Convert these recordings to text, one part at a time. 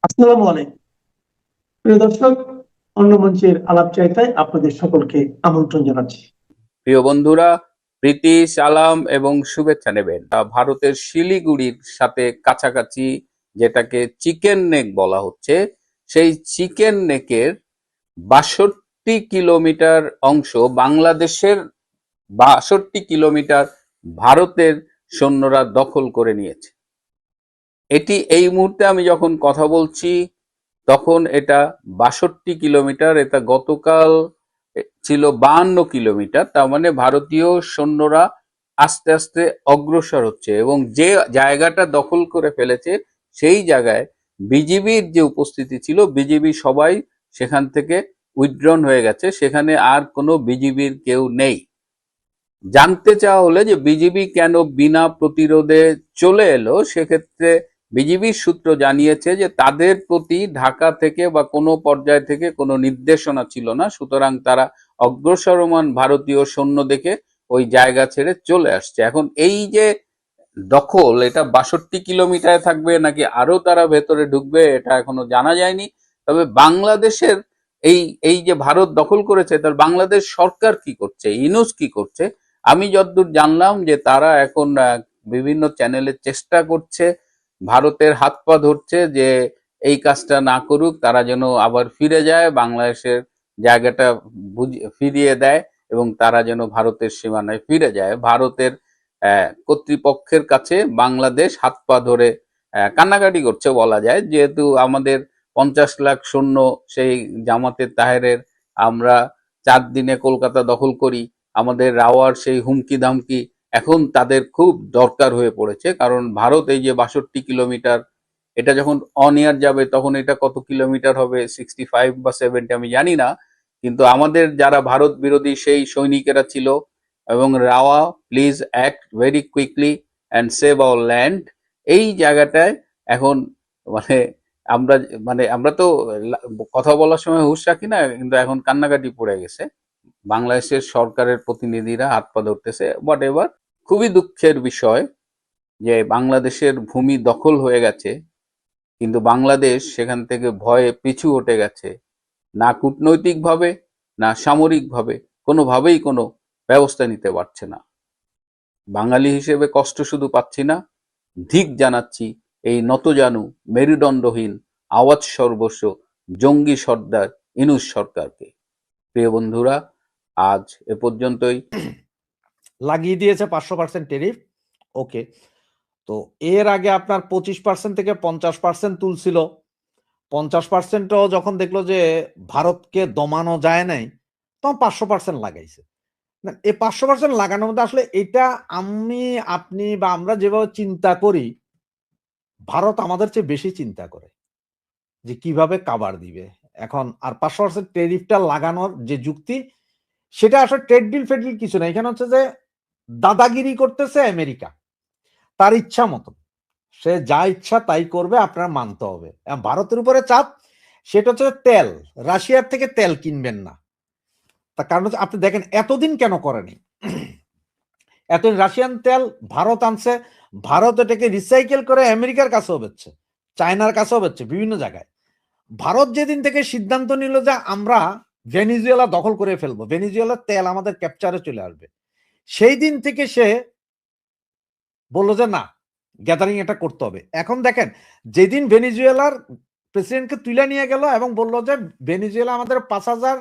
আসসালামু আলাইকুম প্রিয় দর্শক, অন্য মঞ্চের আলাপ চাইতায় আপনাদের সকলকে আমন্ত্রণ জানাচ্ছি। প্রিয় বন্ধুরা, প্রীতি, সালাম এবং শুভেচ্ছা নেবেন। ভারতের শিলিগুড়ির সাথে কাছাকাছি যেটাকে চিকেন নেক বলা হচ্ছে, সেই চিকেন নেকের ৬২ কিলোমিটার অংশ বাংলাদেশের, ৬২ কিলোমিটার ভারতের সৈন্যরা দখল করে নিয়েছে। এটি এই মুহূর্তে আমি যখন কথা বলছি তখন এটা ৬২ কিলোমিটার। এটা গতকাল ছিল ৫২ কিলোমিটার। তার মানে ভারতীয় সৈন্যরা আস্তে আস্তে অগ্রসর হচ্ছে এবং যে জায়গাটা দখল করে ফেলেছে সেই জায়গায় বিজিবির যে উপস্থিতি ছিল, বিজিবি সবাই সেখান থেকে উইথড্রন হয়ে গেছে। সেখানে আর কোনো বিজিবির কেউ নেই। জানতে চাওয়া হলে যে বিজিবি কেন বিনা প্রতিরোধে চলে এলো, সেক্ষেত্রে বিজিবির সূত্র জানিয়েছে যে তাদের প্রতি ঢাকা থেকে বা কোনো পর্যায় থেকে কোনো নির্দেশনা ছিল না, সুতরাং তারা অগ্রসরমান ভারতীয় সৈন্য দেখে ওই জায়গা ছেড়ে চলে আসছে। এখন এই যে দখল, এটা ৬২ কিলোমিটারে থাকবে নাকি আরো তারা ভেতরে ঢুকবে এটা এখনো জানা যায়নি। তবে বাংলাদেশের এই এই যে ভারত দখল করেছে, তার বাংলাদেশ সরকার কি করছে, ইউনূস কি করছে, আমি যতদূর জানলাম যে তারা এখন বিভিন্ন চ্যানেলে চেষ্টা করছে, ভারতের হাত পা ধরছে যে এই কাজটা না করুক, তারা যেন আবার ফিরে যায়, বাংলাদেশের জায়গাটা ফিরিয়ে দেয় এবং তারা যেন ভারতের সীমানায় ফিরে যায়। ভারতের কর্তৃপক্ষের কাছে বাংলাদেশ হাত পা ধরে কান্নাকাটি করছে বলা যায়, যেহেতু আমাদের ৫০ লাখ সৈন্য সেই জামাতে তাহেরের, আমরা ৪ দিনে কলকাতা দখল করি, আমাদের রাওয়ার সেই হুমকি ধামকি এখন তাদের খুব দরকার হয়ে পড়েছে। কারণ ভারত এই যে ৬২ কিলোমিটার, এটা যখন অন ইয়ার যাবে তখন এটা কত কিলোমিটার হবে, 65 বা 70 আমি জানি না, কিন্তু আমাদের যারা ভারত বিরোধী সেই সৈনিকেরা ছিল এবং rava please act very quickly and save our land, এই জায়গাটায় এখন মানে আমরা আমরা তো কথা বলার সময় হুঁশ রাখি না, কিন্তু এখন কান্নাকাটি পড়ে গেছে। বাংলাদেশের সরকারের প্রতিনিধিরা হাত পা ধরতেছে, হোয়াট এভার। খুবই দুঃখের বিষয় যে বাংলাদেশের ভূমি দখল হয়ে গেছে, কিন্তু বাংলাদেশ সেখান থেকে ভয়ে পিছু হটে গেছে। না কূটনৈতিকভাবে না সামরিকভাবে কোনোভাবেই কোনো ব্যবস্থা নিতে পারছে না। বাঙালি হিসেবে কষ্ট শুধু পাচ্ছি না, ধিক জানাচ্ছি এই নতজানু মেরুদণ্ডহীন আওয়াজ সর্বস্ব জঙ্গি সর্দার ইনুস সরকারকে। প্রিয় বন্ধুরা, আজ এ পর্যন্তই। লাগিয়ে দিয়েছে ৫০০% টেরিফ। ওকে, তো এর আগে আপনার ২৫% থেকে ৫০% তুলছিল। ৫০%ও যখন দেখলো যে ভারতকে দমানো যায় নাই, তখন ৫০০% লাগাইছে। না, এই ৫০০% লাগানোর মধ্যে আসলে এটা আমি, আপনি বা আমরা যেভাবে চিন্তা করি, ভারত আমাদের চেয়ে বেশি চিন্তা করে যে কিভাবে কাভার দিবে। এখন আর ৫০০% টেরিফটা লাগানোর যে যুক্তি, সেটা আসলে ট্রেড ডিল ফেড ডিল কিছু না। এখানে হচ্ছে যে দাদাগিরি করতেছে আমেরিকা তার ইচ্ছা মতন। সে যা ইচ্ছা তাই করবে, আপনার মানতে হবে। ভারতের উপরে চাপ, সেটা হচ্ছে তেল। রাশিয়ার থেকে তেল কিনবেন না। তার কারণ হচ্ছে আপনি দেখেন এতদিন কেন করেনি। এতদিন রাশিয়ান তেল ভারত আনছে, ভারত এটাকে রিসাইকেল করে আমেরিকার কাছেও বেচছে, চায়নার কাছেও বেচছে, বিভিন্ন জায়গায়। ভারত যেদিন থেকে সিদ্ধান্ত নিল যে আমরা ভেনিজুয়েলা দখল করে ফেলবো, ভেনিজুয়েলার তেল আমাদের ক্যাপচারে চলে আসবে, সেই দিন থেকে সে বললো যে না, গ্যাদারিং এটা করতে হবে। এখন দেখেন, যেদিন ভেনিজুয়েলার প্রেসিডেন্টকে তুলে নিয়ে গেল এবং বললো যে ভেনিজুয়েলা আমাদের ৫,০০০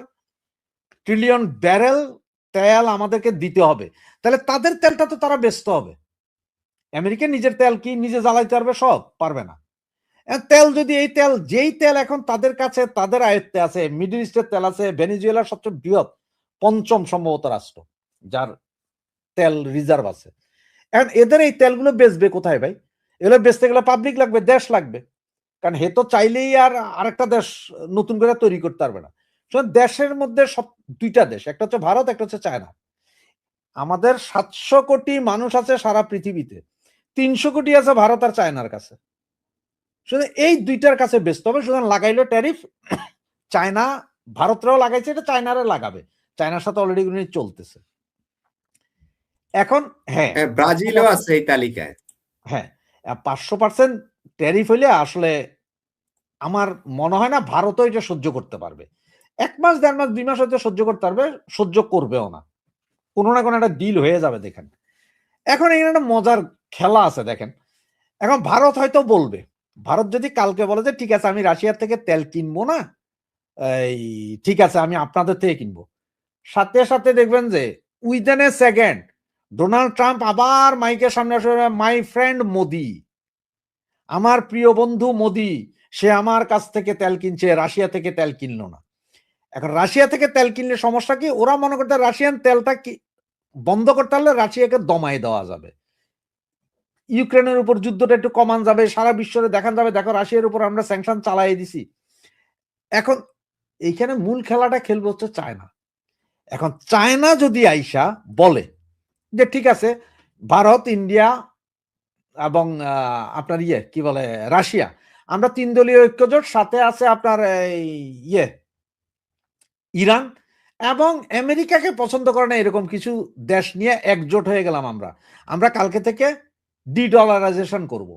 ট্রিলিয়ন ব্যারেল তেল আমাদেরকে দিতে হবে, তাহলে তাদের তেলটা তো তারা বেচতে হবে। আমেরিকা নিজের তেল কি নিজে জ্বালাইতে পারবে? সব পারবে না। তেল যদি এই তেল, যেই তেল এখন তাদের কাছে, তাদের আয়ত্তে আছে, মিডল ইস্টের তেল আছে, ভেনিজুয়েলার সবচেয়ে বৃহৎ, পঞ্চম সম্ভবত রাষ্ট্র যার তেল রিজার্ভ আছে। এখন এদের এই তেলগুলো বেচবে কোথায় ভাই? এগুলো বেচতে গেলে পাবলিক লাগবে, দেশ লাগবে। কারণ হে তো চাইলেই আর আরেকটা দেশ নতুন করে তৈরি করতে পারবে না। দেশের মধ্যে সব দুইটা দেশ, একটা হচ্ছে ভারত, একটা হচ্ছে চায়না। আমাদের ৭০০ কোটি মানুষ আছে সারা পৃথিবীতে, ৩০০ কোটি আছে ভারত আর চায়নার কাছে। শুধু এই দুইটার কাছে বেচতে হবে। সুতরাং লাগাইলো ট্যারিফ। চায়না ভারতরাও লাগাইছে, এটা চায়নারে লাগাবে। চায়নার সাথে অলরেডি চলতেছে। এখন হ্যাঁ, ব্রাজিলও আছে এই তালিকায়। হ্যাঁ, ৫০০% ট্যারিফ হইলে আসলে আমার মনে হয় না ভারতও এটা সহ্য করতে পারবে। ১ মাস ১.৫ মাস ২ মাস হয়তো সহ্য করতে পারবে, সহ্য করবেও না। কোনো না কোনো একটা ডিল হয়ে যাবে দেখেন। এখন এখানে একটা মজার খেলা আছে দেখেন। এখন ভারত হয়তো বলবে, ভারত যদি কালকে বলে যে ঠিক আছে আমি রাশিয়ার থেকে তেল কিনবো না, এই ঠিক আছে আমি আপনাদের থেকে কিনবো। সাথে, সাথে দেখবেন যে within a second Donald Trump আবার মাইকের সামনে আসে, মাই ফ্রেন্ড মোদি, আমার প্রিয় বন্ধু মোদি, সে আমার কাছ থেকে তেল কিনছে, রাশিয়া থেকে তেল কিনলো না। এখন রাশিয়া থেকে তেল কিনলে সমস্যা কি? ওরা মনে করতে রাশিয়ান তেলটা কি বন্ধ করতে হলে রাশিয়াকে দমায় দেওয়া যাবে। ইউক্রেনের উপর যুদ্ধটা একটু কমান যাবে, সারা বিশ্বরে দেখান যাবে দেখো রাশিয়ার উপর আমরা স্যাংশন চালাই দিছি। এখন এইখানে মূল খেলাটা খেলবে হচ্ছে চায়না। এখন চায়না যদি আইসা বলে যে ঠিক আছে ভারত, ইন্ডিয়া এবং আপনার কি বলে রাশিয়া, আমরা ৩ দলীয় ঐক্যজোট, সাথে আছে আপনার এই ইরান এবং আমেরিকাকে পছন্দ করে না এরকম কিছু দেশ নিয়ে একজোট হয়ে গেলাম আমরা। আমরা কালকে থেকে ডলারাইজেশন করব।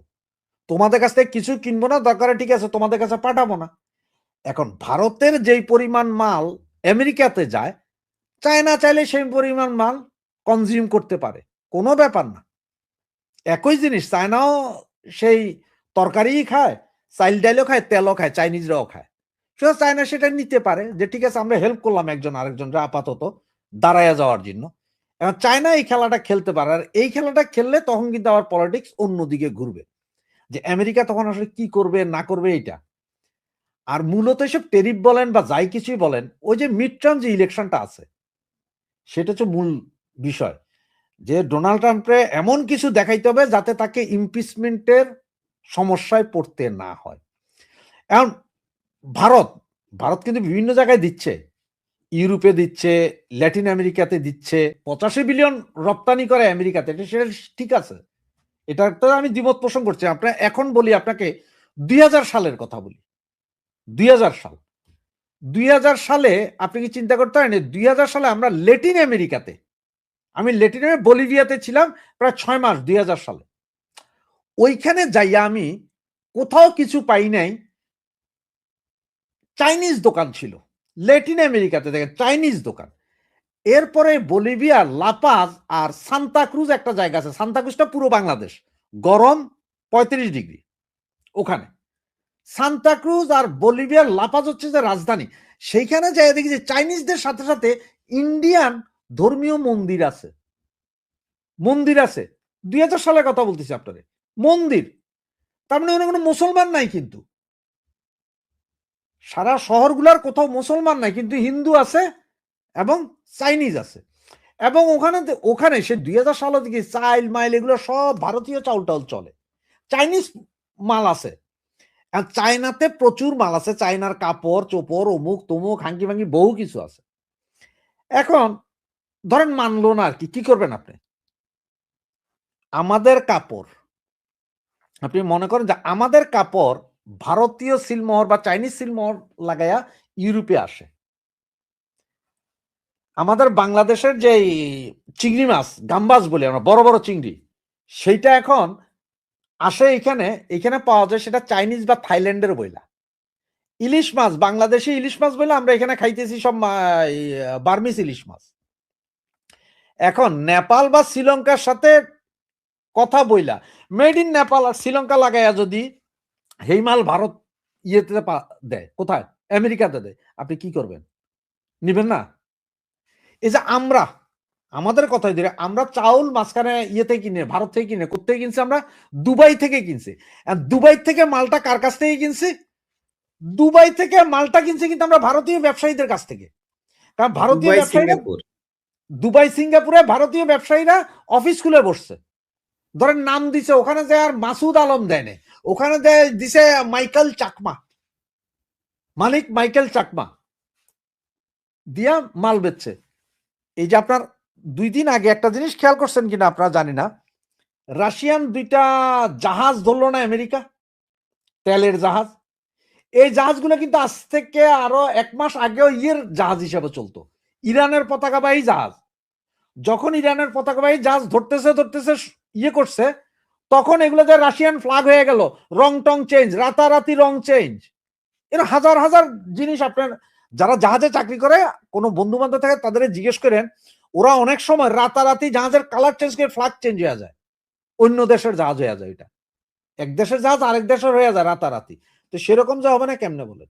তোমাদের কাছ থেকে কিছু কিনবো না, দরকারে ঠিক আছে তোমাদের কাছে পাঠাবো না। এখন ভারতের যেই পরিমাণ মাল আমেরিকাতে যায়, চায়না চাইলে সেই পরিমাণ মাল কনজিউম করতে পারে, কোনো ব্যাপার না। একই জিনিস চায়নাও সেই তরকারিই খায়, চাইল ডাইলও খায়, তেলও খায়, চাইনিজরাও খায়। শুধু চায়না সেটা নিতে পারে যে ঠিক আছে আমরা হেল্প করলাম একজন আরেকজনরা আপাতত দাঁড়ায়া যাওয়ার জন্য। এখন চায়না এই খেলাটা খেলতে পারে, আর এই খেলাটা খেললে তখন কিন্তু আবার পলিটিক্স অন্যদিকে ঘুরবে, যে আমেরিকা তখন আসলে কি করবে না করবে এইটা। আর মূলত এসব টেরিফ বলেন বা যাই কিছুই বলেন, ওই যে মিড টার্ম যে ইলেকশনটা আছে সেটা হচ্ছে মূল বিষয়, যে ডোনাল্ড ট্রাম্পকে এমন কিছু দেখাইতে হবে যাতে তাকে ইমপিচমেন্টের সমস্যায় পড়তে না হয়। এখন ভারত ভারত কিন্তু বিভিন্ন জায়গায় দিচ্ছে, ইউরোপে দিচ্ছে, ল্যাটিন আমেরিকাতে দিচ্ছে, 85 বিলিয়ন রপ্তানি করে আমেরিকাতে, সেটা ঠিক আছে, এটা তো আমি দ্বিমত পোষণ করছি। আপনার এখন বলি আপনাকে 2000 সালের কথা বলি, 2000 সাল, 2000 সালে আপনি কি চিন্তা করতে পারেন 2000 সালে আমরা ল্যাটিন আমেরিকাতে, আমি ল্যাটিন বলিভিয়াতে ছিলাম প্রায় 6 মাস 2000 সালে। ওইখানে যাইয়া আমি কোথাও কিছু পাই নাই, চাইনিজ দোকান ছিল ল্যাটিন আমেরিকাতে, দেখেন চাইনিজ দোকান। এরপরে বলিভিয়া, লাপাজ আর সান্তা ক্রুজ একটা জায়গা আছে, সান্তা ক্রুজটা পুরো বাংলাদেশ, গরম 35 ডিগ্রি ওখানে। সান্তা ক্রুজ আর বলিভিয়ার লাপাজ হচ্ছে যে রাজধানী, সেইখানে যাই দেখি যে চাইনিজদের সাথে সাথে ইন্ডিয়ান ধর্মীয় মন্দির আছে, মন্দির আছে। 2000 সালের কথা বলতেছি আপনাদের, মন্দির, তার মানে কোনো মুসলমান নাই, কিন্তু সারা শহরগুলার কোথাও মুসলমান নাই, কিন্তু হিন্দু আছে এবং চাইনিজ আছে। এবং ওখানে সে 2000 সালের দিকে চাইল মাইল এগুলো সব ভারতীয় চাউল টাউল চলে, চাইনিজ মাল আছে। আর চায়নাতে প্রচুর মাল আছে, চায়নার কাপড় চোপড় অমুক তমুক হাঙ্কি ভাঙ্গি বহু কিছু আছে। এখন ধরেন মানলো না আর কি করবেন আপনি? আমাদের কাপড়, আপনি মনে করেন যে আমাদের কাপড় ভারতীয় সিলমোহর বা চাইনিজ সিলমোহর লাগাইয়া ইউরোপে আসে। আমাদের বাংলাদেশের যে চিংড়ি মাছ, গাম্বাস বলি আমরা, বড় বড় চিংড়ি, সেইটা এখন আসে এখানে পাওয়া যায়, সেটা চাইনিজ বা থাইল্যান্ডের বইলা। ইলিশ মাছ, বাংলাদেশি ইলিশ মাছ বলে আমরা এখানে খাইতেছি সব বার্মিস ইলিশ মাছ। এখন নেপাল বা শ্রীলঙ্কার সাথে কথা বইলা মেড ইন নেপাল আর শ্রীলঙ্কা লাগাইয়া যদি হেই মাল ভারত ইয়েতে দেয়, কোথায়? আমেরিকাতে দেয়, আপনি কি করবেন? নিবেন না? এই যে আমাদের কথাই ধরে আমরা চাউল মাঝখানে ইয়েতে কিনে, ভারত থেকে কিনে, কোথেকে কিনছি আমরা? দুবাই থেকে কিনছি। দুবাই থেকে মালটা কার কাছ থেকে কিনছি? দুবাই থেকে মালটা কিনছে কিন্তু আমরা ভারতীয় ব্যবসায়ীদের কাছ থেকে। কারণ ভারতীয় ব্যবসায়ীরা দুবাই সিঙ্গাপুরে ভারতীয় ব্যবসায়ীরা অফিস খুলে বসছে, ধরেন নাম দিছে, ওখানে যায় আর মাসুদ আলম দেয়, ওখানে দিছে মাইকেল চাকমা, মালিক মাইকেল চাকমা দিয়া মাল বেচছে। এই যে আপনার 2 দিন আগে একটা জিনিস খেয়াল করছেন কিনা আপনারা জানি না, রাশিয়ান 2টা জাহাজ ধরলো না আমেরিকা, তেলের জাহাজ। এই জাহাজগুলো কিন্তু আজ থেকে আরো 1 মাস আগেও জাহাজ হিসেবে চলতো, ইরানের পতাকাবাহী জাহাজ। যখন ইরানের পতাকাবাহী জাহাজ ধরতেছে করছে, তখন এগুলো যে রাশিয়ান ফ্ল্যাগ হয়ে গেল, রং টং চেঞ্জ, রাতারাতি রং চেঞ্জ। এর হাজার হাজার জিনিস আপনার যারা জাহাজে চাকরি করে কোনো বন্ধু বান্ধব থাকে তাদের জিজ্ঞেস করেন, ওরা অনেক সময় রাতারাতি জাহাজের কালার চেঞ্জ করে ফ্ল্যাগ চেঞ্জ হয়ে যায়, অন্য দেশের জাহাজ হয়ে যায়। এটা এক দেশের জাহাজ আরেক দেশের হয়ে যায় রাতারাতি। তো সেরকম যা হবে না কেমনে বলেন?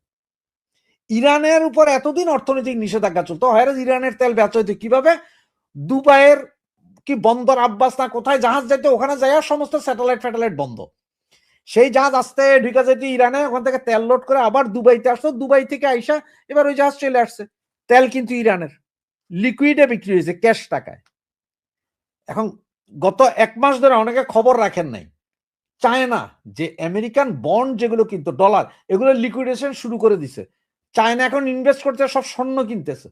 ইরানের উপর এতদিন অর্থনৈতিক নিষেধাজ্ঞা চলতো, হয় ইরানের তেল বেচা হইতো কিভাবে? দুবাইয়ের কি বন্দর আব্বাস না কোথায় জাহাজ যাইতো, ওখানে যাইয়া সমস্ত স্যাটেলাইট বন্ধ। সেই জাহাজ আসতে ঢুকে যেত ইরানে, ওখান থেকে তেল লোড করে আবার দুবাইতে আসতো, দুবাই থেকে আইসা এবার ওই জাহাজ চলে আসছে। তেল কিন্তু ইরানের লিকুইডে বিক্রি হয়েছে ক্যাশ টাকায়। এখন গত 1 মাস ধরে অনেকে খবর রাখেন নাই, চায়না যে আমেরিকান বন্ড যেগুলো কিন্তু ডলার, এগুলো লিকুইডেশন শুরু করে দিছে। চায়না এখন ইনভেস্ট করতে সব স্বর্ণ কিনতেছে,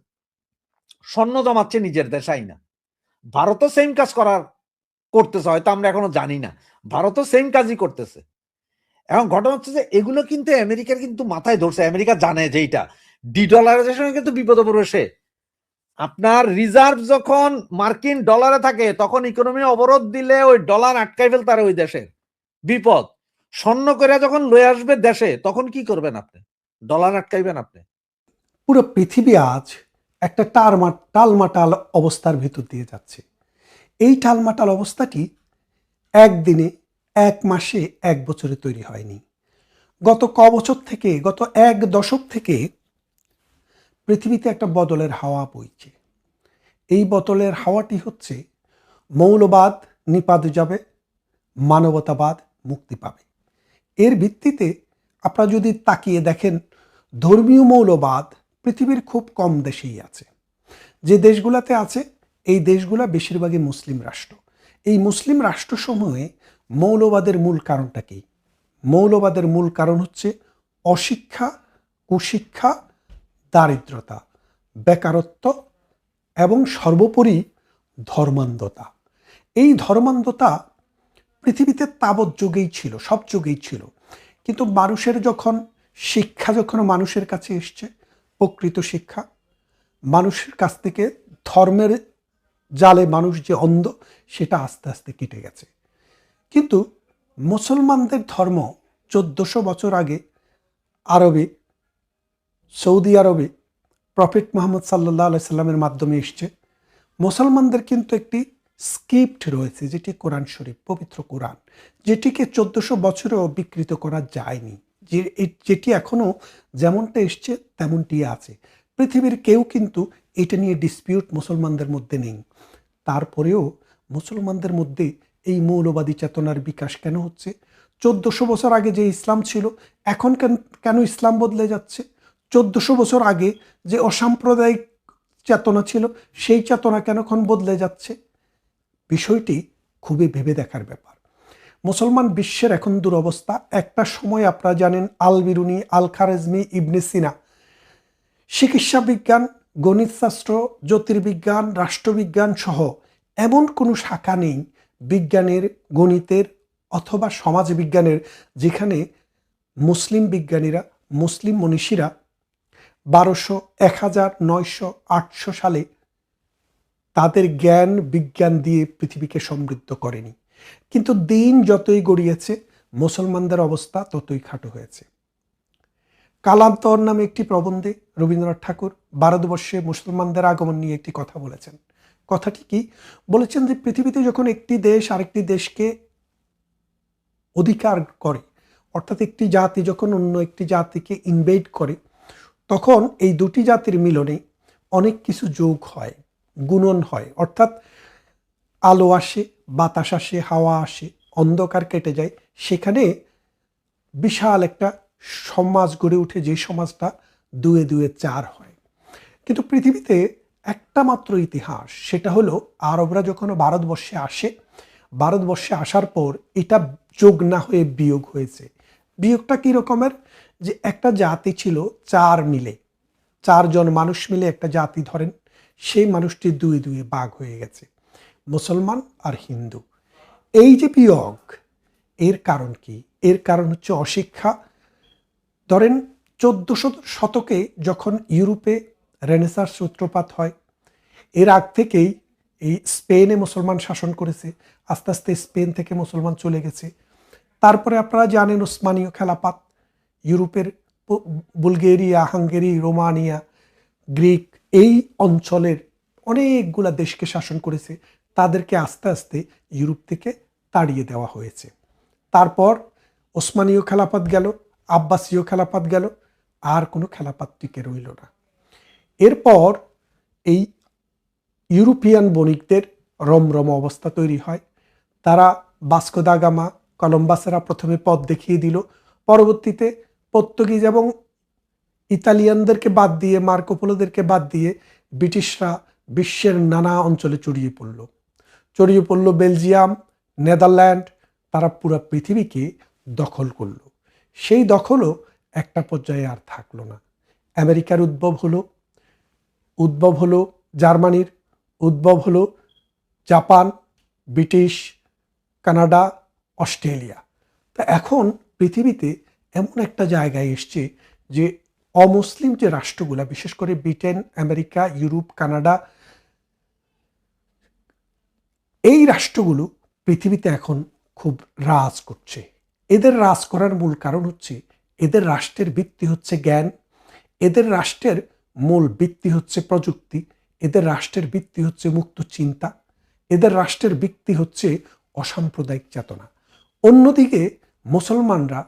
স্বর্ণ জমাচ্ছে নিজের দেশাই না। ভারতও সেম কাজ করতেছে, হয়তো আমরা এখনো জানি না, ভারতও সেম কাজই করতেছে। এখন ঘটনা হচ্ছে যে এগুলো কিন্তু আমেরিকার কিন্তু মাথায় ধরছে, আমেরিকা জানে যে এইটা ডিডলারাইজেশন কিন্তু বিপদে পড়বে সে। আপনার রিজার্ভ যখন মার্কিন ডলারে থাকে তখন ইকোনমি অবরোধ দিলে ওই ডলার আটকাই ফেলতে পারে ওই দেশের, বিপদ। স্বর্ণ করে যখন লয়ে আসবে দেশে তখন কি করবেন আপনি? ডলার আটকাইবেন আপনি? পুরো পৃথিবী আজ একটা টালমাটাল অবস্থার ভিতর দিয়ে যাচ্ছে। এই টালমাটাল অবস্থাটি একদিনে, 1 মাসে, 1 বছরে তৈরি হয়নি। গত বছর থেকে, গত 1 দশক থেকে পৃথিবীতে একটা বদলের হাওয়া বইছে। এই বদলের হাওয়াটি হচ্ছে মৌলবাদ নিপাত যাবে, মানবতাবাদ মুক্তি পাবে। এর ভিত্তিতে আপনারা যদি তাকিয়ে দেখেন, ধর্মীয় মৌলবাদ পৃথিবীর খুব কম দেশেই আছে। যে দেশগুলোতে আছে এই দেশগুলো বেশিরভাগই মুসলিম রাষ্ট্র। এই মুসলিম রাষ্ট্রসমূহে মৌলবাদের মূল কারণটা কি? মৌলবাদের মূল কারণ হচ্ছে অশিক্ষা, কুশিক্ষা, দারিদ্রতা, বেকারত্ব এবং সর্বোপরি ধর্মান্ধতা। এই ধর্মান্ধতা পৃথিবীতে তাবৎ যুগেই ছিল, সব যুগেই ছিল। কিন্তু মানুষের শিক্ষা যখন মানুষের কাছে এসছে, প্রকৃত শিক্ষা, মানুষের কাছ থেকে ধর্মের জালে মানুষ যে অন্ধ, সেটা আস্তে আস্তে কেটে গেছে। কিন্তু মুসলমানদের ধর্ম 1400 বছর আগে সৌদি আরবে প্রফেট মুহাম্মদ সাল্লাল্লাহু আলাইহি সাল্লামের মাধ্যমে এসছে। মুসলমানদের কিন্তু একটি স্ক্রিপ্ট রয়েছে, যেটি কোরআন শরীফ, পবিত্র কোরআন, যেটিকে 1400 বছরেও বিকৃত করা যায়নি, যেটি এখনো যেমনটা এসছে তেমনটি আছে। পৃথিবীর কেউ কিন্তু এটা নিয়ে ডিসপিউট মুসলমানদের মধ্যে নেই। তারপরেও মুসলমানদের মধ্যে এই মৌলবাদী চেতনার বিকাশ কেন হচ্ছে? 1400 বছর আগে যে ইসলাম ছিল, এখন কেন ইসলাম বদলে যাচ্ছে? 1400 বছর আগে যে অসাম্প্রদায়িক চেতনা ছিল, সেই চেতনা কেন এখন বদলে যাচ্ছে? বিষয়টি খুবই ভেবে দেখার ব্যাপার। মুসলমান বিশ্বের এখন দুরবস্থা। একটা সময় আপনারা জানেন, আল বিরুনি, আল খারেজমি, ইবনে সিনা চিকিৎসা বিজ্ঞান, গণিতশাস্ত্র, জ্যোতির্বিজ্ঞান, রাষ্ট্রবিজ্ঞান সহ এমন কোনো শাখা নেই বিজ্ঞানের, গণিতের অথবা সমাজবিজ্ঞানের যেখানে মুসলিম বিজ্ঞানীরা, মুসলিম মনীষীরা 1200, 1000, 900, 800 সালে তাদের জ্ঞান বিজ্ঞান দিয়ে পৃথিবীকে সমৃদ্ধ করেনি। কিন্তু দিন যতই গড়িয়েছে মুসলমানদের অবস্থা ততই খাটো হয়েছে। কালান্তর নামে একটি প্রবন্ধে রবীন্দ্রনাথ ঠাকুর ভারতবর্ষে মুসলমানদের আগমন নিয়ে একটি কথা বলেছেন। কথাটি কি বলেছেন? যে পৃথিবীতে যখন একটি দেশ আরেকটি দেশকে অধিকার করে, অর্থাৎ একটি জাতি যখন অন্য একটি জাতিকে ইনভেড করে, তখন এই দুটি জাতির মিলনে অনেক কিছু যোগ হয়, গুণন হয়। অর্থাৎ আলো আসে, বাতাস আসে, হাওয়া আসে, অন্ধকার কেটে যায়। সেখানে বিশাল একটা সমাজ গড়ে উঠে, যে সমাজটা 2 এ 2 4 হয়। কিন্তু পৃথিবীতে একটা মাত্র ইতিহাস, সেটা হলো আরবরা যখন ভারতবর্ষে আসে, ভারতবর্ষে আসার পর এটা যোগ না হয়ে বিয়োগ হয়েছে। বিয়োগটা কি রকমের? যে একটা জাতি ছিল 4 মিলে, 4 জন মানুষ মিলে একটা জাতি ধরেন, সেই মানুষটি 2 2 ভাগ হয়ে গেছে, মুসলমান আর হিন্দু। এই যে বিয়োগ, এর কারণ কি? এর কারণ হচ্ছে অশিক্ষা। ধরেন 1400 শতকে যখন ইউরোপে রেনেসাঁর সূত্রপাত হয়, এর আগ থেকেই এই স্পেনে মুসলমান শাসন করেছে, আস্তে আস্তে স্পেন থেকে মুসলমান চলে গেছে। তারপরে আপনারা জানেন ওসমানীয় খেলাফত, ইউরোপের বুলগেরিয়া, হাঙ্গেরি, রোমানিয়া, গ্রিক, এই অঞ্চলের অনেকগুলা দেশকে শাসন করেছে। তাদেরকে আস্তে আস্তে ইউরোপ থেকে তাড়িয়ে দেওয়া হয়েছে। তারপর ওসমানীয় খেলাফত গেল, আব্বাসীয় খেলাফত গেল, আর কোনো খেলাফত টিকে রইল না। এরপর এই ইউরোপিয়ান বণিকদের রমরম অবস্থা তৈরি হয়। তারা ভাস্কো দা গামা, কলম্বাসেরা প্রথমে পথ দেখিয়ে দিল, পরবর্তীতে পর্তুগিজ এবং ইতালিয়ানদেরকে বাদ দিয়ে, মার্কো পোলোদেরকে বাদ দিয়ে ব্রিটিশরা বিশ্বের নানা অঞ্চলে ছড়িয়ে পড়ল। বেলজিয়াম, নেদারল্যান্ড, তারা পুরো পৃথিবীকে দখল করলো। সেই দখলও একটা পর্যায়ে আর থাকলো না। আমেরিকার উদ্ভব হলো জার্মানির, উদ্ভব হলো জাপান, ব্রিটিশ, কানাডা, অস্ট্রেলিয়া। তা এখন পৃথিবীতে এমন একটা জায়গায় এসছে যে অমুসলিম যে রাষ্ট্রগুলা, বিশেষ করে ব্রিটেন, আমেরিকা, ইউরোপ, কানাডা, এই রাষ্ট্রগুলো পৃথিবীতে এখন খুব রাজ করছে। এদের রাজ করার মূল কারণ হচ্ছে এদের রাষ্ট্রের ভিত্তি হচ্ছে জ্ঞান, এদের রাষ্ট্রের মূল ভিত্তি হচ্ছে প্রযুক্তি, এদের রাষ্ট্রের ভিত্তি হচ্ছে মুক্ত চিন্তা, এদের রাষ্ট্রের ভিত্তি হচ্ছে অসাম্প্রদায়িক চেতনা। অন্যদিকে মুসলমানরা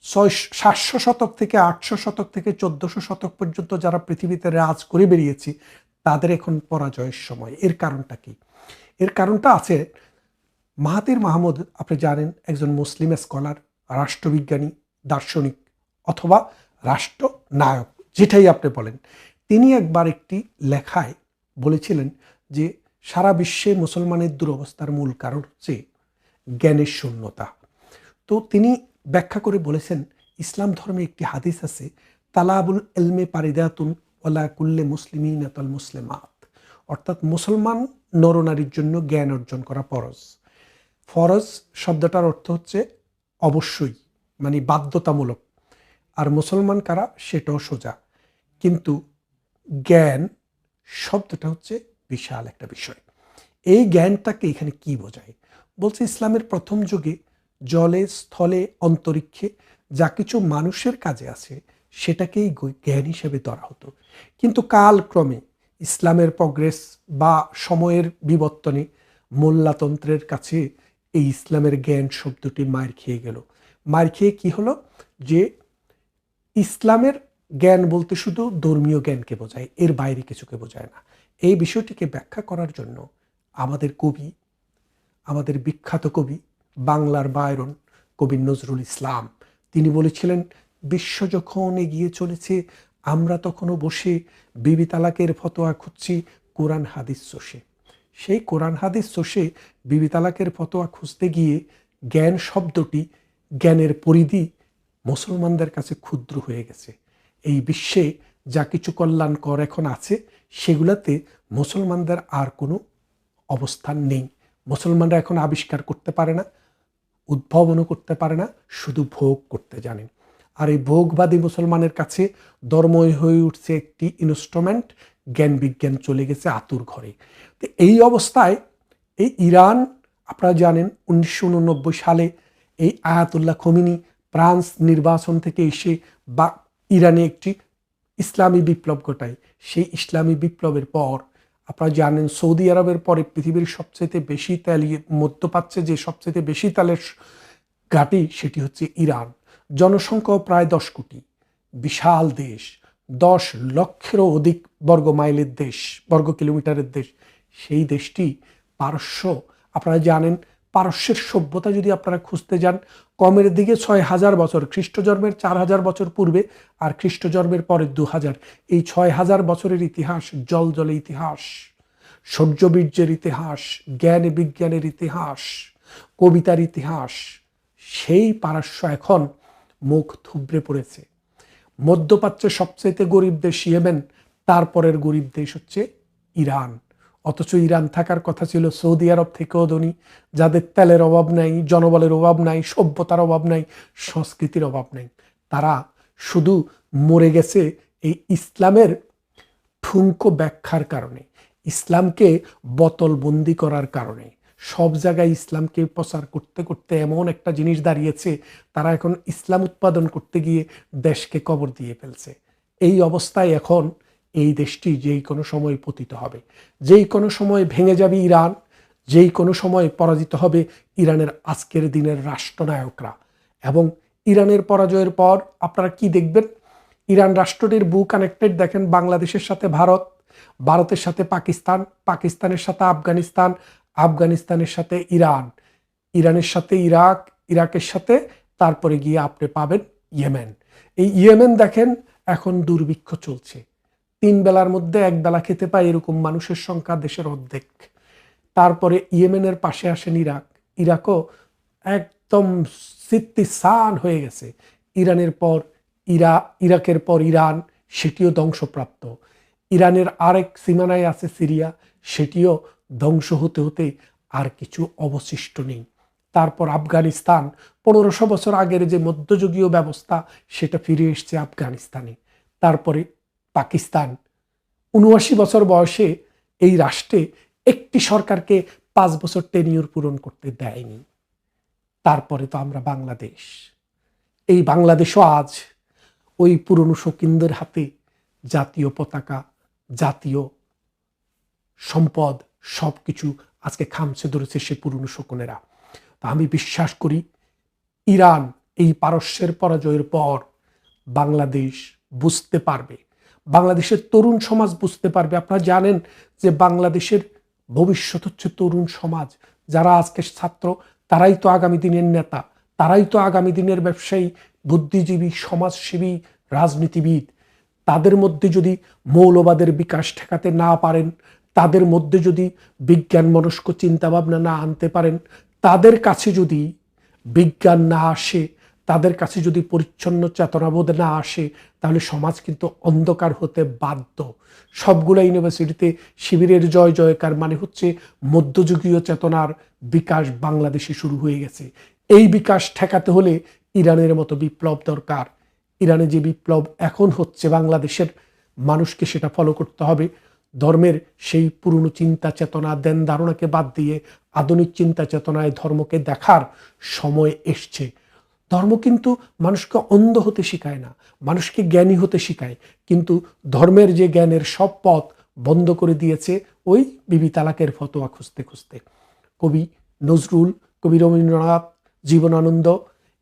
700 শতক থেকে 800 শতক থেকে 1400 শতক পর্যন্ত যারা পৃথিবীতে রাজ করে বেরিয়েছে, তাদের এখন পরাজয়ের সময়। এর কারণটা কি? এর কারণটা আছে, মাহাতির মাহমুদ আপনি জানেন একজন মুসলিম স্কলার, রাষ্ট্রবিজ্ঞানী, দার্শনিক অথবা রাষ্ট্রনায়ক, যেটাই আপনি বলেন। তিনি একবার একটি লেখায় বলেছিলেন যে সারা বিশ্বে মুসলমানের দুরবস্থার মূল কারণ হচ্ছে জ্ঞানের শূন্যতা। তো তিনি ব্যাখ্যা করে বলেছেন, ইসলাম ধর্মে একটি হাদিস আছে, তালাবুল ইলমে পারিদাতুন ওয়ালা কুল্লে মুসলিমিনাতুল মুসলিমাত, অর্থাৎ মুসলমান নরনারীর জন্য জ্ঞান অর্জন করা ফরজ। ফরজ শব্দটার অর্থ হচ্ছে অবশ্যই, মানে বাধ্যতামূলক। আর মুসলমান কারা সেটাও সোজা, কিন্তু জ্ঞান শব্দটা হচ্ছে বিশাল একটা বিষয়। এই জ্ঞানটাকে এখানে কি বোঝায়? বলছে ইসলামের প্রথম যুগে জলে, স্থলে, অন্তরিক্ষে যা কিছু মানুষের কাজে আছে সেটাকেই জ্ঞান হিসেবে ধরা হতো। কিন্তু কালক্রমে ইসলামের প্রগ্রেস বা সময়ের বিবর্তনে মোল্লাতন্ত্রের কাছে এই ইসলামের জ্ঞান শব্দটি মার খেয়ে গেল। মার খেয়ে কি হলো যে ইসলামের জ্ঞান বলতে শুধু ধর্মীয় জ্ঞানকে বোঝায়, এর বাইরে কিছুকে বোঝায় না। এই বিষয়টিকে ব্যাখ্যা করার জন্য আমাদের বিখ্যাত কবি, বাংলার বায়রন, কবি নজরুল ইসলাম, তিনি বলেছিলেন, বিশ্ব যখন এগিয়ে চলেছে আমরা তখনও বসে বিবি তালাকের ফতোয়া খুঁজছি কোরআন হাদিস চষে। সেই কোরআন হাদিস চষে বিবি তালাকের ফতোয়া খুঁজতে গিয়ে জ্ঞান শব্দটি, জ্ঞানের পরিধি মুসলমানদের কাছে ক্ষুদ্র হয়ে গেছে। এই বিশ্বে যা কিছু কল্যাণকর এখন আছে সেগুলাতে মুসলমানদের আর কোনো অবস্থান নেই। মুসলমানরা এখন আবিষ্কার করতে পারে না, উদ্ভাবনও করতে পারে না, শুধু ভোগ করতে জানেন। আর এই ভোগবাদী মুসলমানের কাছে ধর্মই হয়ে উঠছে একটি ইনস্ট্রুমেন্ট, জ্ঞান বিজ্ঞান চলে গেছে আতুর ঘরে। তো এই অবস্থায় এই ইরান, আপনারা জানেন 1989 সালে এই আয়াতুল্লাহ খোমেনি ফ্রান্স নির্বাচন থেকে এসে বা ইরানে একটি ইসলামী বিপ্লব ঘটায়। সেই ইসলামী বিপ্লবের পর আপনারা জানেন সৌদি আরবের পরে পৃথিবীর সবচেয়ে বেশি তেল, মধ্যপ্রাচ্যে যে সবচেয়ে বেশি তেলের ঘাঁটি সেটি হচ্ছে ইরান। জনসংখ্যা প্রায় 10 কোটি, বিশাল দেশ, 10 লক্ষেরও অধিক বর্গ মাইলের দেশ, বর্গ কিলোমিটারের দেশ। সেই দেশটি পারস্য, আপনারা জানেন পারস্যের সভ্যতা যদি আপনারা খুঁজতে যান, কমের দিকে 6000 বছর, খ্রিস্ট জন্মের 4000 বছর পূর্বে আর খ্রিস্ট জন্মের পরে 2000, এই 6000 বছরের ইতিহাস, জলে ইতিহাস, শৌর্যবীর্যের ইতিহাস, জ্ঞান বিজ্ঞানের ইতিহাস, কবিতার ইতিহাস। সেই পারস্য এখন মুখ থুবড়ে পড়েছে। মধ্যপ্রাচ্যের সবচেয়ে গরিব দেশ ইয়েমেন, তারপরের গরিব দেশ হচ্ছে ইরান। অথচ ইরান থাকার কথা ছিল সৌদি আরব থেকেও ধনী, যাদের তেলের অভাব নাই, জনবলের অভাব নাই, সভ্যতার অভাব নাই, সংস্কৃতির অভাব নাই। তারা শুধু মরে গেছে এই ইসলামের ঠুনকো ব্যাখ্যার কারণে, ইসলামকে বোতলবন্দি করার কারণে, সব জায়গায় ইসলামকে প্রচার করতে করতে এমন একটা জিনিস দাঁড়িয়েছে, তারা এখন ইসলাম উৎপাদন করতে গিয়ে দেশকে কবর দিয়ে ফেলছে। এই অবস্থায় এখন এই দেশটি যেই কোনো সময় পতিত হবে, যেই কোনো সময় ভেঙে যাবে ইরান, যেই কোনো সময় পরাজিত হবে ইরানের আজকের দিনের রাষ্ট্রনায়করা। এবং ইরানের পরাজয়ের পর আপনারা কি দেখবেন? ইরান রাষ্ট্রটির কানেক্টেড দেখেন বাংলাদেশের সাথে ভারত, ভারতের সাথে পাকিস্তান, পাকিস্তানের সাথে আফগানিস্তান, আফগানিস্তানের সাথে ইরান, ইরানের সাথে ইরাক, ইরাকের সাথে তারপরে গিয়ে আপনি পাবেন ইয়েমেন। এই ইয়েমেন দেখেন এখন দুর্ভিক্ষ চলছে, 3 বেলার মধ্যে 1 বেলা খেতে পায় এরকম মানুষের সংখ্যা দেশের অর্ধেক। তারপরে ইয়েমেনের পাশে আসেন ইরাক, ইরাকও একদম সিত্তিসান হয়ে গেছে। ইরানের পর ইরাকের পর ইরান, সেটিও ধ্বংসপ্রাপ্ত। ইরানের আরেক সীমানায় আছে সিরিয়া, সেটিও ধ্বংস হতে হতে আর কিছু অবশিষ্ট নেই। তারপর আফগানিস্তান, 1500 বছর আগের যে মধ্যযুগীয় ব্যবস্থা সেটা ফিরে এসছে আফগানিস্তানে। তারপরে পাকিস্তান, 79 বছর বয়সে এই রাষ্ট্রে একটি সরকারকে 5 বছর টেনিউর পূরণ করতে দেয়নি। তারপরে তো আমরা বাংলাদেশ, এই বাংলাদেশও আজ ওই পুরনো শৌখিনদের হাতে জাতীয় পতাকা, জাতীয় সম্পদ সবকিছু আজকে খামছে ধরেছে সে পুরনো শকুনেরা। তা আমি বিশ্বাস করি ইরান এই পারস্যের পরাজয়ের পর বাংলাদেশ বুঝতে পারবে, বাংলাদেশের তরুণ সমাজ বুঝতে পারবে। আপনারা জানেন যে বাংলাদেশের ভবিষ্যৎ হচ্ছে তরুণ সমাজ, যারা আজকে ছাত্র তারাই তো আগামী দিনের নেতা, তারাই তো আগামী দিনের ব্যবসায়ী, বুদ্ধিজীবী, সমাজসেবী, রাজনীতিবিদ। তাদের মধ্যে যদি মৌলবাদের বিকাশ ঠেকাতে না পারেন, তাদের মধ্যে যদি বিজ্ঞান মনস্ক চিন্তাভাবনা না আনতে পারেন, তাদের কাছে যদি বিজ্ঞান না আসে, তাদের কাছে যদি পরিচ্ছন্ন চেতনাবোধ না আসে, তাহলে সমাজ কিন্তু অন্ধকার হতে বাধ্য। সবগুলো ইউনিভার্সিটিতে শিবিরের জয় জয়কার মানে হচ্ছে মধ্যযুগীয় চেতনার বিকাশ বাংলাদেশে শুরু হয়ে গেছে। এই বিকাশ ঠেকাতে হলে ইরানের মতো বিপ্লব দরকার। ইরানে যে বিপ্লব এখন হচ্ছে বাংলাদেশের মানুষকে সেটা ফলো করতে হবে। ধর্মের সেই পুরনো চিন্তা চেতনা, ধ্যান ধারণাকে বাদ দিয়ে আধুনিক চিন্তা চেতনায় ধর্মকে দেখার সময় এসছে। ধর্ম কিন্তু মানুষকে অন্ধ হতে শেখায় না, মানুষকে জ্ঞানী হতে শেখায়। কিন্তু ধর্মের যে জ্ঞানের সব পথ বন্ধ করে দিয়েছে ওই বিবি তালাকের ফতোয়া খুঁজতে খুঁজতে। কবি নজরুল, কবি রবীন্দ্রনাথ, জীবনানন্দ,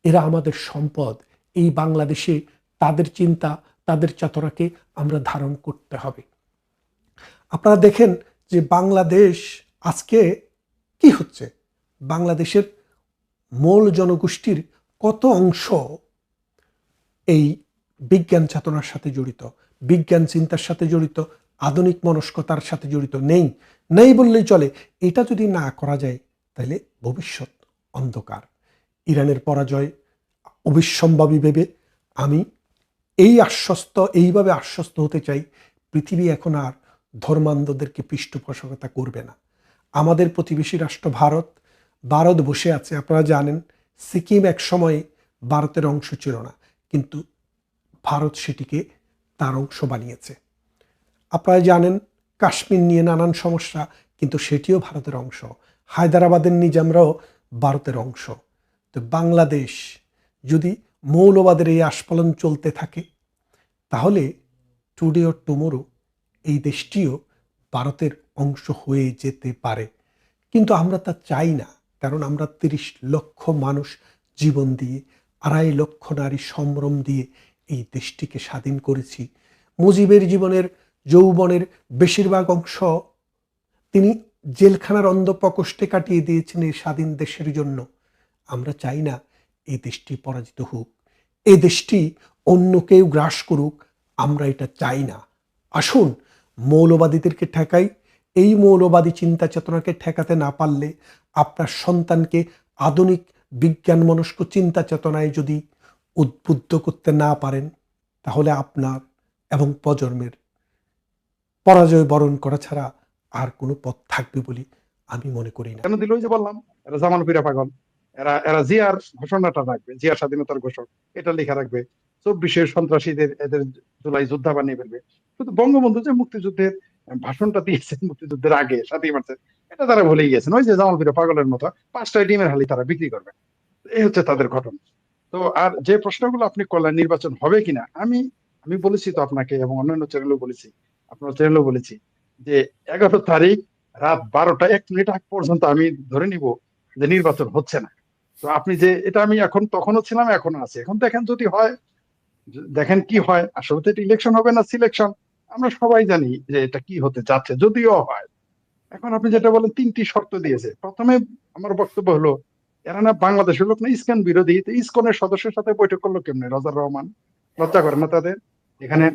এরা আমাদের সম্পদ। এই বাংলাদেশে তাদের চিন্তা, তাদের চেতনাকে আমরা ধারণ করতে হবে। আপনারা দেখেন যে বাংলাদেশ আজকে কি হচ্ছে, বাংলাদেশের মূল জনগোষ্ঠীর কত অংশ এই বিজ্ঞান চেতনার সাথে জড়িত, বিজ্ঞান চিন্তার সাথে জড়িত, আধুনিক মনস্কতার সাথে জড়িত নেই, নেই বললেই চলে। এটা যদি না করা যায় তাহলে ভবিষ্যৎ অন্ধকার। ইরানের পরাজয় অবিসম্ভাবী ভেবে আমি এইভাবে আশ্বস্ত হতে চাই, পৃথিবী এখন আর ধর্মান্ধদেরকে পৃষ্ঠপোষকতা করবে না। আমাদের প্রতিবেশী রাষ্ট্র ভারত বসে আছে। আপনারা জানেন সিকিম এক সময় ভারতের অংশ ছিল না, কিন্তু ভারত সেটিকে তার অংশ বানিয়েছে। আপনারা জানেন কাশ্মীর নিয়ে নানান সমস্যা, কিন্তু সেটিও ভারতের অংশ। হায়দ্রাবাদের নিজামরাও ভারতের অংশ। তো বাংলাদেশ যদি মৌলবাদের এই আস্ফালন চলতে থাকে, তাহলে টুডে অর টুমোরো এই দেশটিও ভারতের অংশ হয়ে যেতে পারে। কিন্তু আমরা তা চাই না, কারণ আমরা 30 লক্ষ মানুষ জীবন দিয়ে, 2.5 লক্ষ নারী সম্ভ্রম দিয়ে এই দেশটিকে স্বাধীন করেছি। মুজিবের জীবনের যৌবনের বেশিরভাগ অংশ তিনি জেলখানার অন্ধ প্রকোষ্ঠে কাটিয়ে দিয়েছেন এই স্বাধীন দেশের জন্য। আমরা চাই না এই দেশটি পরাজিত হোক, এই দেশটি অন্য কেউ গ্রাস করুক, আমরা এটা চাই না। আসুন মৌলবাদীদেরকে ঠেকাই। এই মৌলবাদী চিন্তা চেতনাকে ঠেকাতে না পারলে আপনার সন্তানকে আধুনিক বিজ্ঞান মনস্ক চিন্তা চেতনায় যদি উদ্বুদ্ধ করতে না পারেন, তাহলে আপনার এবং প্রজন্মের পরাজয় বরণ করা ছাড়া আর কোনো পথ থাকবে বলে আমি মনে করি না। কেন দিল? ওই যে বললাম, এরা জামান ফিরা পাগল। এরা জিয়ার ঘোষণাটা রাখবে, জিয়ার স্বাধীনতার ঘোষক এটা লেখা রাখবে, 24-এর সন্ত্রাসীদের এদের জুলাই যোদ্ধা বানিয়ে ফেলবে। শুধু বঙ্গবন্ধু যে মুক্তিযুদ্ধের ভাষণটা দিয়েছেন মুক্তিযুদ্ধের আগে 7ই মার্চে, এটা তারা ভুলেই গেছেন। ওই যে জামালপুরে পাগলের মতো 5টায় ডিমের হালি তারা বিক্রি করবে, এই হচ্ছে তাদের ঘটনা। তো আর যে প্রশ্নগুলো আপনি করলেন নির্বাচন হবে কিনা, আমি আমি বলেছি তো আপনাকে এবং অন্যান্য চ্যানেলেও বলেছি, আপনার চ্যানেলেও বলেছি যে 11 তারিখ রাত 12টা 1 মিনিট আগ পর্যন্ত আমি ধরে নিব যে নির্বাচন হচ্ছে না। তো আপনি যে এটা আমি এখন তখনও ছিলাম এখনো আছি, এখন দেখেন যদি হয়, দেখেন কি হয়। আসলে তো এটা ইলেকশন হবে না সিলেকশন, আমরা সবাই জানি যে এটা কি হতে যাচ্ছে যদিও হয়। এখন আপনি যেটা বলেন 3টি শর্ত দিয়েছে, প্রথমে আমার বক্তব্য হলো এরা না বাংলাদেশের লোক না ইসকন বিরোধী, তো ইসকনের সদস্যের সাথে বৈঠক করলো কেমনে রাজার রহমান? লজ্জা করে না তাদের? এখানে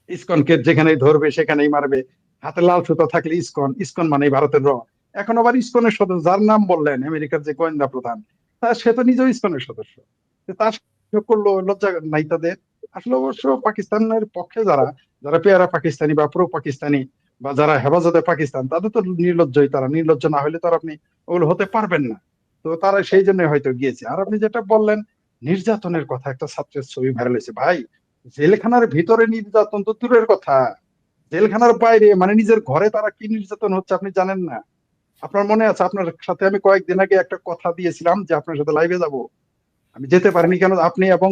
ইসকনকে যেখানেই ধরবে সেখানেই মারবে, হাতে লাল সুতো থাকলে ইসকন, ইসকন মানেই ভারতের র। এখন আবার ইসকনের সদস্য যার নাম বললেন আমেরিকার যে গোয়েন্দা প্রধান, সে তো নিজেও ইসকনের সদস্য, তো তার সাথে করলো, লজ্জা নাই তাদের? আসলে অবশ্য পাকিস্তানের পক্ষে যারা যারা পেয়ারা পাকিস্তানি বা প্রো পাকিস্তানি বা যারা হেফাজতে পাকিস্তান, তাদের তো নির্লজ্জই, তারা নির্লজ্জ না হলে তো আর আপনি ওগুলো হতে পারবেন না। তো তারা সেই জন্য হয়তো গিয়েছে। আর আপনি যেটা বললেন নির্যাতনের কথা, একটা ছাত্রের ছবি ভাইরাল হয়েছে ভাই, জেলখানার ভিতরে নির্যাতন তো দূরের কথা, জেলখানার বাইরে মানে নিজের ঘরে তারা কি নির্যাতন হচ্ছে আপনি জানেন না? আপনার মনে আছে আপনার সাথে আমি কয়েকদিন আগে একটা কথা দিয়েছিলাম যে আপনার সাথে লাইভে যাব, আমি যেতে পারিনি কেন? আপনি এবং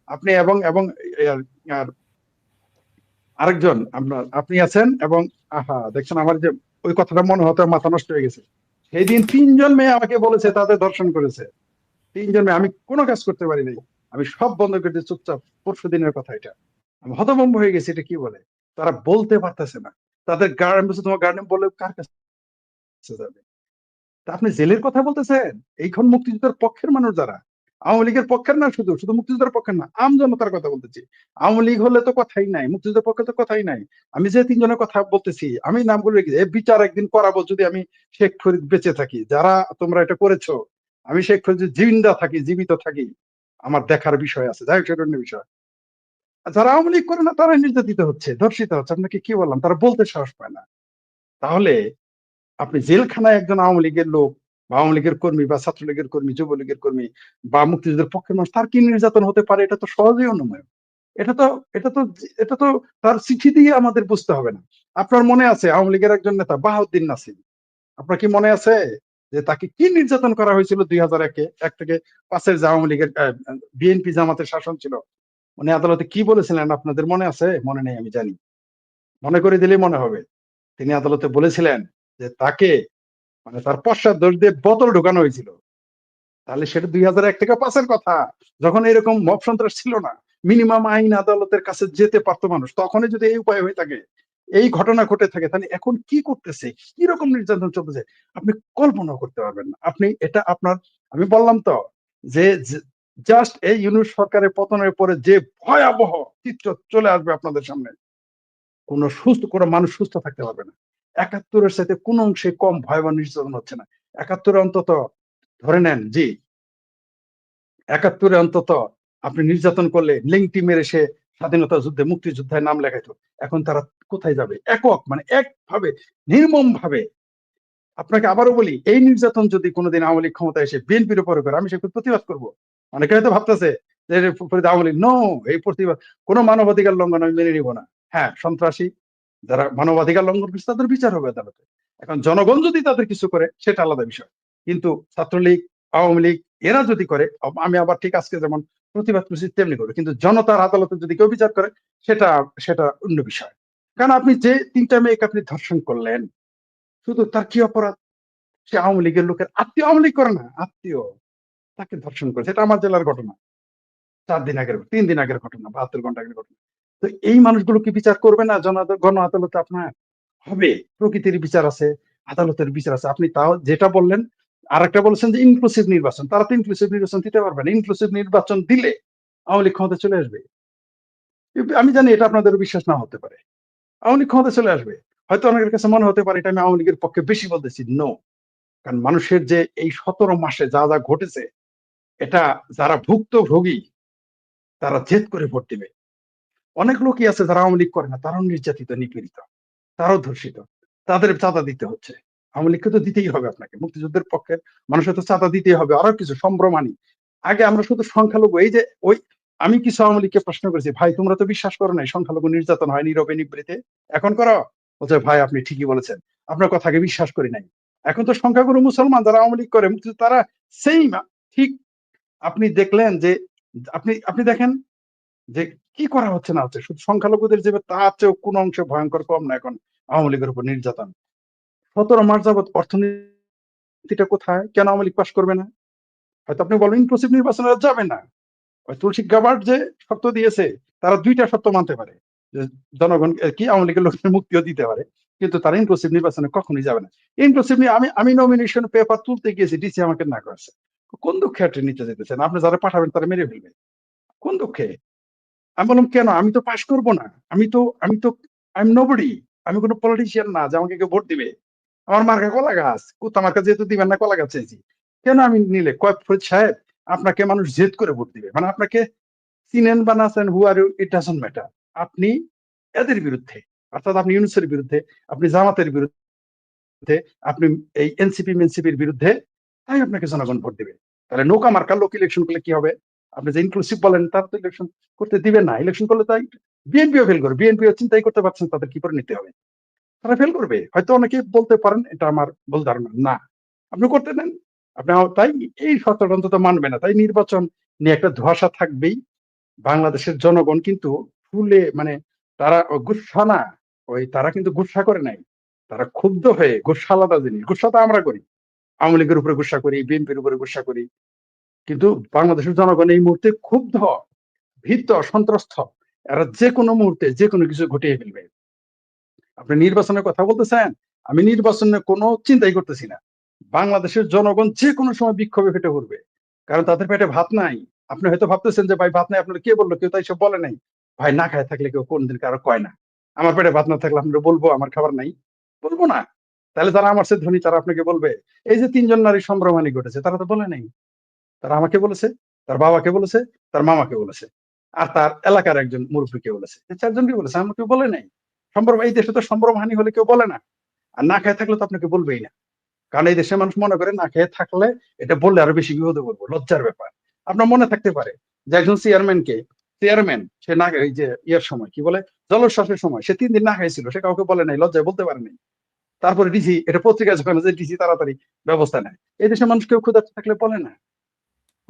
আপনি এবং এবং আর আরেকজন আপনার আপনি আছেন এবং আহা দেখছেন আমার যে ওই কথাটা মনে হতো মাথা নষ্ট হয়ে গেছে। সেই দিন 3জন মেয়ে আমাকে বলেছে তাদের ধর্ষণ করেছে, 3জন মেয়ে। আমি কোনো কাজ করতে পারি নাই, আমি সব বন্ধ করে দিয়ে চুপচাপ, পরশু দিনের কথা এটা। আমি হতভম্ব হয়ে গেছি, এটা কি বলে, তারা বলতে পারতেছে না। তাদের গার্ডেন বলছে তোমার গার্ডেন বলে কার কাছে যাবে? তা আপনি জেলের কথা বলতেছেন? এইখন মুক্তিযুদ্ধের পক্ষের মানুষ যারা, আওয়ামী লীগের পক্ষের না, শুধু শুধু মুক্তিযুদ্ধের পক্ষের না, আম জনতার কথা বলতেছি। আওয়ামী লীগ হলে তো কথাই নাই, মুক্তিযুদ্ধের পক্ষে তো কথাই নাই। আমি যে 3জনের কথা বলতেছি আমি নামগুলো রেখেছি, এ বিচার একদিন করাবো যদি আমি শেখ ফরিদ বেঁচে থাকি, যারা তোমরা এটা করেছো। আমি শেখ ফরিদ জিন্দা থাকি, জীবিত থাকি, আমার দেখার বিষয় আছে, যাই হোক সেটা অন্য বিষয়। আর যারা আওয়ামী লীগ করে না তারা নির্যাতিত হচ্ছে, ধর্ষিত হচ্ছে, আপনাকে কি বললাম, তারা বলতে সাহস পায় না। তাহলে আপনি জেলখানায় একজন আওয়ামী লীগের লোক বা আওয়ামী লীগের কর্মী বা ছাত্রলীগের কর্মী, যুবলীগের কর্মী বা মুক্তিযুদ্ধের পক্ষের মানুষ, তার কি নির্যাতন হতে পারে? এটা তো সহজেই অনুমেয়। এটা তো এটা তো এটা তো তার চিঠি দিয়ে আমাদের বুঝতে হবে না। আপনার মনে আছে আওয়ামী লীগের একজন নেতা বাহাউদ্দিন নাসির, আপনার কি মনে আছে যে তাকে কি নির্যাতন করা হয়েছিল 2001 এক থেকে 5-এর যে আওয়ামী লীগের বিএনপি জামাতের শাসন ছিল? উনি আদালতে কি বলেছিলেন আপনাদের মনে আছে? মনে নেই আমি জানি, মনে করে দিলেই মনে হবে। তিনি আদালতে বলেছিলেন যে তাকে মানে তার পশ্চাৎ দোষ দিয়ে বোতল ঢোকানো হয়েছিল। তাহলে সেটা 2001 থেকে 5-এর কথা, যখন এরকম মব সন্ত্রাস ছিল না, মিনিমাম আইন আদালতের কাছে যেতে পারতো মানুষ, তখনই যদি এই উপায় হয়ে থাকে, এই ঘটনা ঘটে থাকে, তাহলে এখন কি করতেছে, কি রকম নির্যাতন চলতেছে আপনি কল্পনাও করতে পারবেন না। আপনি এটা আপনার, আমি বললাম তো যে জাস্ট এই ইউনূস সরকারের পতনের পরে যে ভয়াবহ চিত্র চলে আসবে আপনাদের সামনে, কোনো মানুষ সুস্থ থাকতে পারবে না। 71-এর সাথে কোনো অংশে কম ভয়াবহ নির্যাতন হচ্ছে না। 71-এ অন্তত ধরে নেন জি, 71-এ অন্তত আপনি নির্যাতন করলে লিংটি মেরে সে স্বাধীনতা যুদ্ধে মুক্তিযোদ্ধায় নাম লেখাইতো। এখন তারা কোথায় যাবে? একক মানে একভাবে নির্মম ভাবে। আপনাকে আবারও বলি, এই নির্যাতন যদি কোনোদিন আওয়ামী লীগ ক্ষমতায় এসে বিএনপির উপরে করে, আমি সেটা প্রতিবাদ করবো। অনেকে হয়তো ভাবতেছে যে আওয়ামী লীগ, নো, এই প্রতিবাদ কোনো মানবাধিকার লঙ্ঘন আমি মেনে নিব না। হ্যাঁ, সন্ত্রাসী যারা মানবাধিকার লঙ্ঘন করছে তাদের বিচার হবে আদালতে। এখন জনগণ যদি তাদের কিছু করে সেটা আলাদা বিষয়, কিন্তু ছাত্রলীগ, আওয়ামী লীগ এরা যদি করে, আমি আবার ঠিক আজকে যেমন প্রতিবাদ করছি তেমনি করবে, কিন্তু জনতার আদালতে যদি কেউ বিচার করে সেটা সেটা অন্য বিষয়। কারণ আপনি যে 3টা মেয়েকে আপনি ধর্ষণ করলেন, শুধু তার কি অপরাধ? সে আওয়ামী লীগের লোকের আত্মীয়, আওয়ামী লীগ করে না, আত্মীয়, তাকে ধর্ষণ করেছে। এটা আমার জেলার ঘটনা, 4 দিন আগের, 3 দিন আগের ঘটনা, 72 ঘন্টা আগের ঘটনা। তো এই মানুষগুলো কি বিচার করবে না গণ আদালতে? আপনার হবে, প্রকৃতির বিচার আছে, আদালতের বিচার আছে। আপনি তাও যেটা বললেন, আর একটা বলেছেন যে ইনক্লুসিভ নির্বাচন, তারা তো ইনক্লুসিভ নির্বাচন দিতে পারবে না। ইনক্লুসিভ নির্বাচন দিলে আওয়ামী লীগ ক্ষমতা চলে আসবে। আমি জানি এটা আপনাদের বিশ্বাস না হতে পারে, আওয়ামী লীগ ক্ষমতা চলে আসবে। হয়তো অনেকের কাছে মনে হতে পারে এটা আমি আওয়ামী লীগের পক্ষে বেশি বলতেছি, নো। কারণ মানুষের যে এই 17 মাসে যা যা ঘটেছে, এটা যারা ভুক্তভোগী তারা জেদ করে ভোট দিবে। অনেক লোকই আছে যারা আওয়ামী লীগ করে না, তারাও নির্যাতিত, নিপীড়িত, তারাও ধর্ষিত, তাদের চাঁদা দিতে হচ্ছে। আওয়ামী লীগকে তো দিতেই হবে, আপনাকে মুক্তিযুদ্ধের পক্ষে মানুষের তো চাঁদা দিতেই হবে, আরো কিছু সম্ভ্রমানি। আগে আমরা শুধু সংখ্যালঘু, এই যে ওই আমি কিছু আওয়ামী লীগকে প্রশ্ন করেছি, ভাই তোমরা তো বিশ্বাস করো না সংখ্যালঘু নির্যাতন হয় নীরবে নিবৃতে, এখন করো? বলছে ভাই আপনি ঠিকই বলেছেন, আপনার কথাকে বিশ্বাস করি নাই। এখন তো সংখ্যাগুরু মুসলমান যারা আওয়ামী লীগ করে তারা সেইম ঠিক। আপনি দেখলেন যে আপনি দেখেন যে কি করা হচ্ছে না হচ্ছে, শুধু সংখ্যালঘুদের যে তার চেয়েও কোন অংশে ভয়ঙ্কর কম না এখন আওয়ামী লীগের উপর নির্যাতন। 17 মাস যাবত অর্থনীতিটা কোথায়? কেন আওয়ামী লীগ পাশ করবে না? হয়তো আপনি বলবেন ইনক্লুসিভ নির্বাচনে যাবে না। ওই তুলসী গাবার্ড যে শর্ত দিয়েছে, তারা 2টা শর্ত মানতে পারে যে জনগণ কি আওয়ামী লীগের লোকদের মুক্তিও দিতে পারে, কিন্তু তারা ইনক্লুসিভ নির্বাচনে কখনোই যাবে না। ইনক্লুসিভ আমি নমিনেশন পেপার তুলতে গিয়েছি, ডিসি আমাকে না করেছে। কোন দুঃখে একটা নিতে যেতেছেন? আপনি যারা পাঠাবেন তারা মেরে ফেলবে। কোন দুঃখে? আমি বললাম কেন? আমি তো পাশ করবো না। আমি তো আই এম নোবডি। আমি কোনো পলিটিশিয়ান না যে আমাকে কেউ ভোট দিবে। আমার মার্কা কলা গাছ। কুত্তা মার্কা যেহেতু দিবেন না, কলা গাছ চাইছি। কেন আমি নিলে? কয় ফরিদ সাহেব, আপনাকে মানুষ জেদ করে ভোট দিবে। মানে আপনাকে চিনেন বা না চেনেন, who are you, it doesn't matter. আপনি এদের বিরুদ্ধে, অর্থাৎ আপনি ইউনূসের বিরুদ্ধে, আপনি জামাতের বিরুদ্ধে, আপনি এই এনসিপির বিরুদ্ধে, তাই আপনাকে জনগণ ভোট দিবে। তাহলে নৌকা মার্কার লোক ইলেকশন করলে কি হবে? আপনি যে ইনক্লুসিভ বলেন তার তো ইলেকশন করতে দিবেন না। ইলেকশন করলে তাই বিএনপিও ফেল করবে। বিএনপিও চিন্তাই করতে পারছেন তাদের কি করে নিতে হবে। তারা ফেল করবে। হয়তো অনেকে বলতে পারেন, এটা আমার ভুল ধারণা না। আপনি করতে দেন। আপনি তাই এই সচেতন অন্তত মানবে না। তাই নির্বাচন নিয়ে একটা ধোঁয়াশা থাকবেই। বাংলাদেশের জনগণ কিন্তু ফুলে মানে তারা গুসা না, তারা কিন্তু গুসা করে নাই। তারা ক্ষুব্ধ হয়ে, গুসা আলাদা জিনিস। গুসা তো আমরা করি। আওয়ামী লীগের উপরে গুসা করি, বিএনপির উপরে গুসা করি। কিন্তু বাংলাদেশের জনগণ এই মুহূর্তে ক্ষুব্ধ, ভীত, সন্ত্রস্ত। এরা যে কোনো মুহূর্তে যে কোনো কিছু ঘটিয়ে ফেলবে। আপনি নির্বাচনের কথা বলতেছেন, আমি নির্বাচনে কোনো চিন্তাই করতেছি না। বাংলাদেশের জনগণ যে কোনো সময় বিক্ষোভে ফেটে পড়বে, কারণ তাদের পেটে ভাত নাই। আপনি হয়তো ভাবতেছেন যে ভাই ভাত নাই, আপনার কে বললো? কেউ তাই সব বলে নাই। ভাই না খায় থাকলে কেউ কোনদিন কারো কয় না। আমার পেটে ভাত না থাকলে আপনারা বলবো আমার খাবার নাই? বলবো না। তাহলে যারা আমার চেয়ে ধনী তারা আপনাকে বলবে? এই যে 3জন নারী সম্ভ্রমহানি ঘটেছে, তারা তো বলে নাই। তারা আমাকে বলেছে, তার বাবাকে বলেছে, তার মামাকে বলেছে, আর তার এলাকার একজন মুরব্বীকে বলেছে। এই 4জনকে বলেছে, আমাকে বলে নাই। এই দেশে তো সম্ভ্রমহানি হলে কেউ বলে না। আর না খেয়ে থাকলে তো আপনাকে বলবেই না। কারণ এই দেশের মানুষ মনে করে না খেয়ে থাকলে এটা বললে আরো বেশি বিপদে পড়বো, লজ্জার ব্যাপার। আপনার মনে থাকতে পারে যে একজন চেয়ারম্যান সে না এই যে ইয়ার সময় কি বলে জলোচ্ছ্বাসের সময় সে 3 দিন না খাইছিল, সে কাউকে বলে নাই, লজ্জায় বলতে পারে নাই। তারপরে ডিসি, এটা পত্রিকায় যখন যে ডিসি তাড়াতাড়ি ব্যবস্থা নেয়। এই দেশের মানুষ কেউ ক্ষুধার্ত থাকলে বলে না।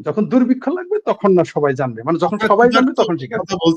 যখন দুর্ভিক্ষ লাগবে তখন না সবাই জানবে, মানে যখন সবাই জানবে তখন ঠিক আছে।